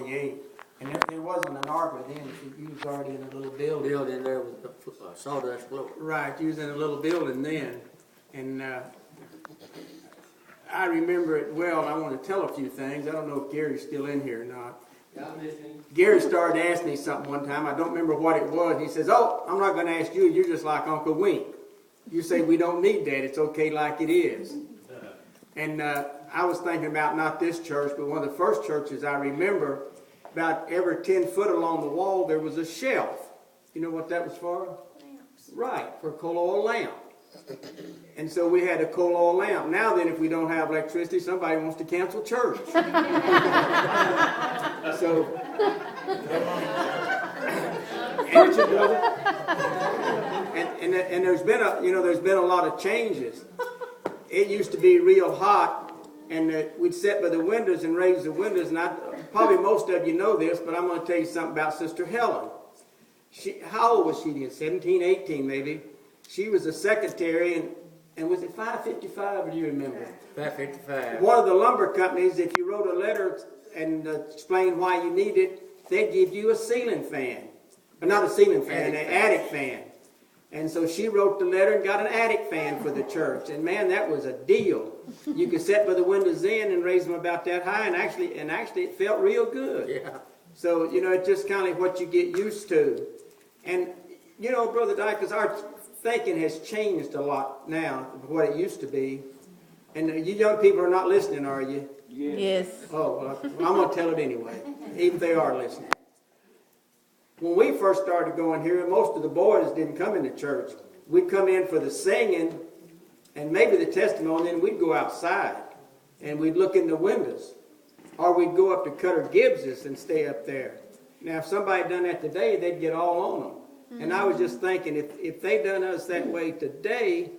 48. And there wasn't an arbor then. You was already in a little building. Building there with a sawdust floor. Right, you was in a little building then. And I remember it well. I want to tell a few things. I don't know if Gary's still in here or not. Gary started asking me something one time. I don't remember what it was. He says, "Oh, I'm not going to ask you. You're just like Uncle Wink. You say we don't need that. It's okay like it is." And I was thinking about not this church, but one of the first churches I remember, about every 10 foot along the wall, there was a shelf. You know what that was for? Lamps. Right, for a coal oil lamp. And so we had a coal oil lamp. Now then, if we don't have electricity, somebody wants to cancel church. So, and there's been a lot of changes. It used to be real hot, and we'd sit by the windows and raise the windows. And probably most of you know this, but I'm going to tell you something about Sister Helen. How old was she then? 17, 18 maybe. She was a secretary, and was it 555, or do you remember? 555. One of the lumber companies, if you wrote a letter and explained why you need it, they'd give you a ceiling fan. Not a ceiling fan, an attic fan. And so she wrote the letter and got an attic fan for the church. And man, that was a deal. You could sit by the windows in and raise them about that high, and actually it felt real good. Yeah. So, it's just kind of what you get used to. And, Brother Dykes, our thinking has changed a lot now of what it used to be. And you young people are not listening, are you? Yes. Oh, well, I'm going to tell it anyway, even if they are listening. When we first started going here, most of the boys didn't come into church. We'd come in for the singing and maybe the testimony, and we'd go outside and we'd look in the windows. Or we'd go up to Cutter Gibbs's and stay up there. Now, if somebody had done that today, they'd get all on them. Mm-hmm. And I was just thinking, if they'd done us that way today,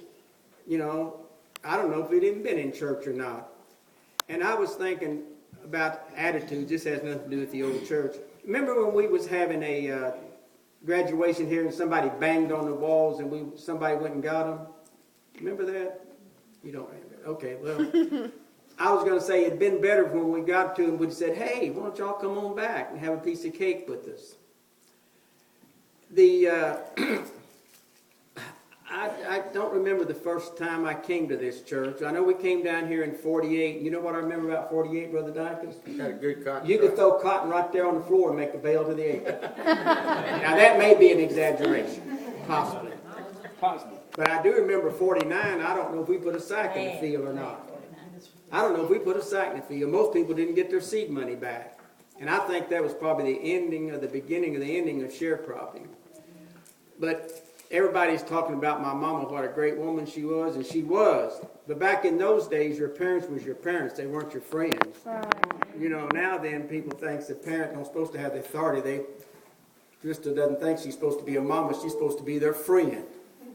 I don't know if we'd even been in church or not. And I was thinking about attitudes. This has nothing to do with the old church. Remember when we was having a graduation here and somebody banged on the walls and somebody went and got them? Remember that? You don't remember. Okay, well, I was going to say it'd been better when we got to them, we'd said, "Hey, why don't y'all come on back and have a piece of cake with us?" I don't remember the first time I came to this church. I know we came down here in 48. You know what I remember about 48, Brother Dykes? Got a good cotton. You could throw cotton right there on the floor and make a bale to the acre. Now that may be an exaggeration, possibly. But I do remember 49. I don't know if we put a sack in the field or not. I don't know if we put a sack in the field. Most people didn't get their seed money back. And I think that was probably the beginning of the ending of sharecropping. But everybody's talking about my mama, what a great woman she was, and she was. But back in those days, your parents was your parents. They weren't your friends. Right. Now then, people think the parent not supposed to have the authority. They just doesn't think she's supposed to be a mama. She's supposed to be their friend.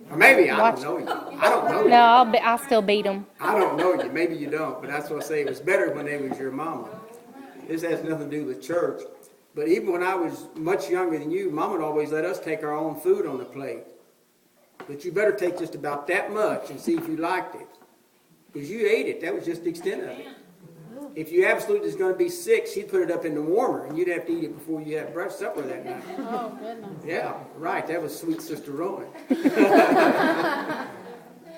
Or maybe I don't know you. I don't know you. No, I'll still beat them. I don't know you. Maybe you don't. But that's what I say. It was better when they was your mama. This has nothing to do with church. But even when I was much younger than you, Mama would always let us take our own food on the plate. But you better take just about that much and see if you liked it. Because you ate it. That was just the extent of it. If you absolutely was going to be sick, she'd put it up in the warmer, and you'd have to eat it before you had supper that night. Oh, goodness. Yeah, right. That was sweet Sister Rowan.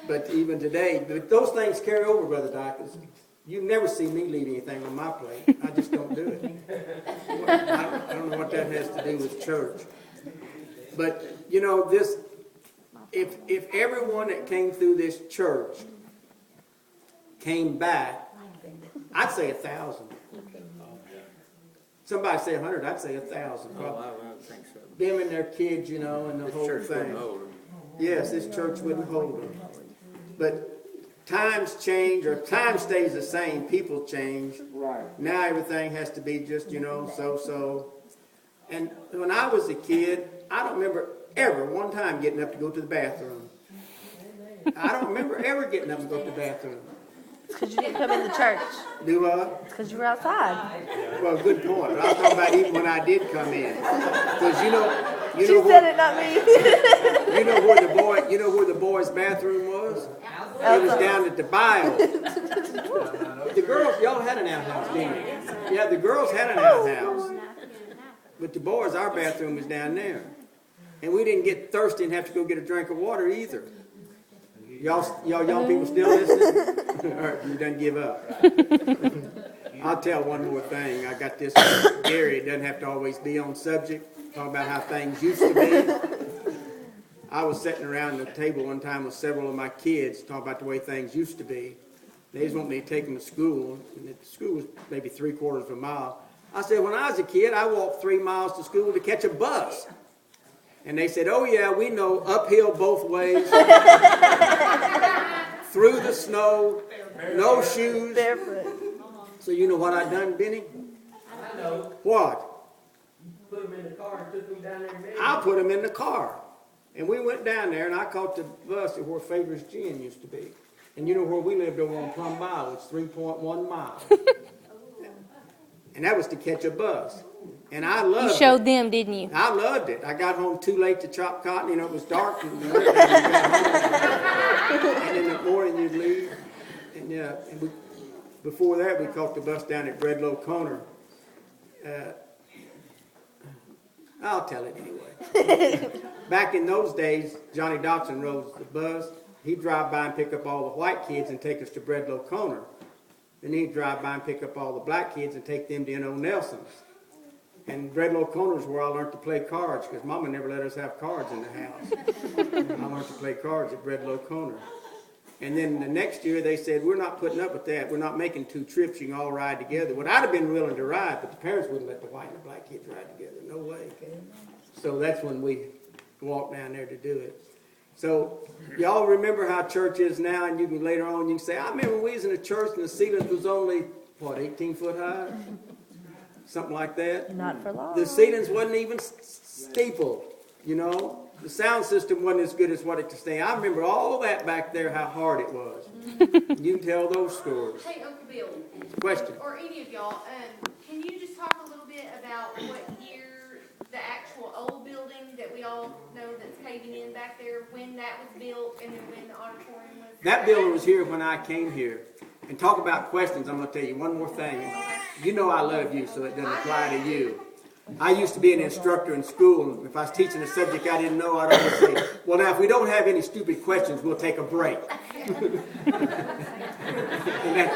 But even today, but those things carry over, Brother Dykes. You never see me leave anything on my plate. I just don't do it. I don't know what that has to do with church. But, if everyone that came through this church came back, I'd say 1,000. Somebody say 100, I'd say 1,000. Oh, I don't think so. Them and their kids, and the This whole church thing. wouldn't hold them. Yes, this church wouldn't hold them. But times change, or time stays the same, people change. Right. Now everything has to be just, so. And when I was a kid, I don't remember ever one time getting up to go to the bathroom. I don't remember ever getting up to go to the bathroom. Because you didn't come in the church. Do what? Because you were outside. Well, good point. But I was talking about even when I did come in. Because She said it, not me. you know where the boys' bathroom was? It was down at the bio. The girls, y'all had an outhouse, didn't you? Yeah, the girls had an outhouse. But the boys, our bathroom was down there. And we didn't get thirsty and have to go get a drink of water either. Y'all young people still listening? Or you done give up? I'll tell one more thing. I got this. Gary doesn't have to always be on subject. Talk about how things used to be. I was sitting around the table one time with several of my kids talking about the way things used to be. They just want me to take them to school. And the school was maybe 3/4 of a mile. I said, when I was a kid, I walked 3 miles to school to catch a bus. And they said, oh yeah, we know, uphill both ways, through the snow, no shoes. Barefoot. So you know what I done, Benny? I know. What? Put them in the car and took them down there and made I put them in the car. And we went down there, and I caught the bus at where Favor's Gin used to be. And you know where we lived over on Plum Mile? It's 3.1 miles. And that was to catch a bus. And I loved You it. showed them, didn't you? I loved it. I got home too late to chop cotton. You know, it was dark. And in the morning you'd leave. And before that, we caught the bus down at Breadlow Corner. I'll tell it anyway. Back in those days, Johnny Dobson rode the bus. He'd drive by and pick up all the white kids and take us to Breadlow Corner. Then he'd drive by and pick up all the black kids and take them to N.O. Nelson's. And Breadlow Corner is where I learned to play cards, because Mama never let us have cards in the house. I learned to play cards at Breadlow Corner. And then the next year they said, we're not putting up with that. We're not making 2 trips. You can all ride together. Well, I'd have been willing to ride, but the parents wouldn't let the white and the black kids ride together. No way. So that's when we walked down there to do it. So y'all remember how church is now, and you can later on, you can say, I remember we was in a church and the ceiling was only, 18 foot high? Something like that. Not for long. The ceilings wasn't even steepled, you know. The sound system wasn't as good as what it could stay. I remember all that back there, how hard it was. You can tell those stories. Hey, Uncle Bill. Question. Or any of y'all, can you just talk a little bit about what year the actual old building that we all know that's caving in back there, when that was built, and then when the auditorium was? That building was here when I came here. And talk about questions, I'm going to tell you one more thing. You know I love you, so it doesn't apply to you. I used to be an instructor in school, and if I was teaching a subject I didn't know, I'd always say, well, now, if we don't have any stupid questions, we'll take a break. And that,